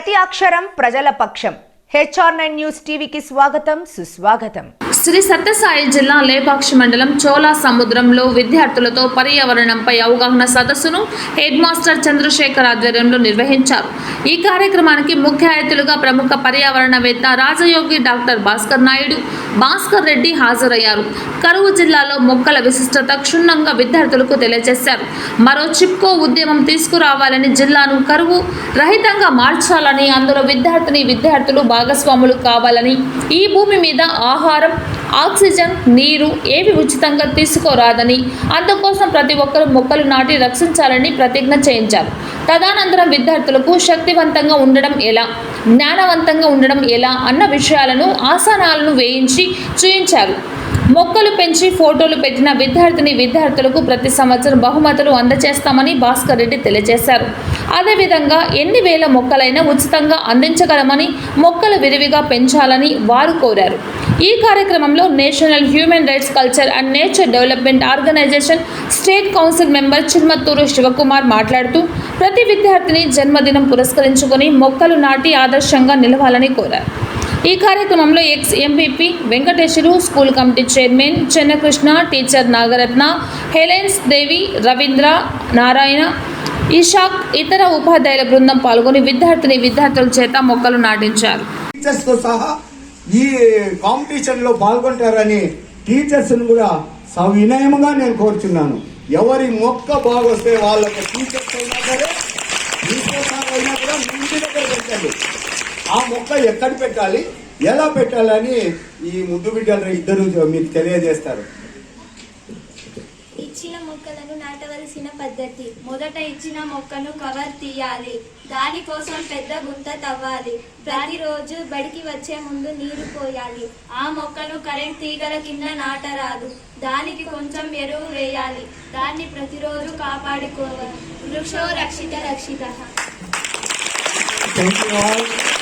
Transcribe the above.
ప్రతి అక్షరం ప్రజల పక్షం. HR9 న్యూస్ టీవీకి స్వాగతం, సుస్వాగతం. శ్రీ సత్యసాయి జిల్లా లేపాక్షి మండలం చోళ సముద్రంలో విద్యార్థులతో పర్యావరణంపై అవగాహన సదస్సును హెడ్ మాస్టర్ చంద్రశేఖర్ ఆధ్వర్యంలో నిర్వహించారు. ఈ కార్యక్రమానికి ముఖ్య అతిథులుగా ప్రముఖ పర్యావరణవేత్త రాజయోగి డాక్టర్ భాస్కర్ రెడ్డి హాజరయ్యారు. కరువు జిల్లాలో మొక్కల విశిష్టత క్షుణ్ణంగా విద్యార్థులకు తెలియజేశారు. మరో చిప్కో ఉద్యమం తీసుకురావాలని, జిల్లాను కరువు రహితంగా మార్చాలని, అందులో విద్యార్థులు భాగస్వాములు కావాలని, ఈ భూమి మీద ఆహారం, ఆక్సిజన్, నీరు ఏవి ఉచితంగా తీసుకోరాదని, అందుకోసం ప్రతి ఒక్కరూ మొక్కలు నాటి రక్షించాలని ప్రతిజ్ఞ చేయించారు. తదనంతరం విద్యార్థులకు శక్తివంతంగా ఉండడం ఎలా, జ్ఞానవంతంగా ఉండడం ఎలా అన్న విషయాలను ఆసనాలను వేయించి చూయించారు. మొక్కలు పెంచి ఫోటోలు పెట్టిన విద్యార్థులకు ప్రతి సంవత్సరం బహుమతులు అందజేస్తామని భాస్కర్ రెడ్డి తెలియజేశారు. అదేవిధంగా ఎన్ని వేల మొక్కలైనా ఉచితంగా అందించగలమని, మొక్కలు విరివిగా పెంచాలని వారు కోరారు. ఈ కార్యక్రమంలో national human rights culture and nature development organisation state council member Chilamathur Shivakumar మాట్లాడుతూ, ప్రతి విద్యార్థిని జన్మదినం పురస్కరించుకొని మొక్కలు నాటి ఆదర్శంగా నిలవాలని కోరారు. ఈ కార్యక్రమంలో ex MPP Venkateswaru, school committee chairman Chennakrishna, teacher Nagaratna, Helens Devi, Ravindra, Narayana, Ishaq, ఇతర ఉపాధ్యాయుల బృందం పాల్గొని విద్యార్థుల చేత మొక్కలు నాటించారు. టీచర్స్తో సహా ఈ కాంపిటీషన్ లో పాల్గొంటారని టీచర్స్ కూడా సవినయంగా నేను కోరుచున్నాను. ఎవరి మొక్క బాగొస్తే వాళ్ళకి టీచర్స్ అయినా సరే, అయినా కూడా ఇంటి దగ్గర పెట్టండి. ఆ మొక్క ఎక్కడ పెట్టాలి, ఎలా పెట్టాలని ఈ ముద్దు బిడ్డలు ఇద్దరు మీకు తెలియజేస్తారు. ఇచ్చిన మొక్కలను నాటవలసిన పద్ధతి: మొదట ఇచ్చిన మొక్కను కవర్ తీయాలి, దానికోసం పెద్ద గుంత తవ్వాలి, ప్రతిరోజు బడికి వచ్చే ముందు నీరు పోయాలి, ఆ మొక్కను కరెంట్ తీగల కింద నాటరాదు, దానికి కొంచెం ఎరువు వేయాలి, దాన్ని ప్రతిరోజు కాపాడుకోవాలి. వృక్షో రక్షిత రక్షిత. Thank you all.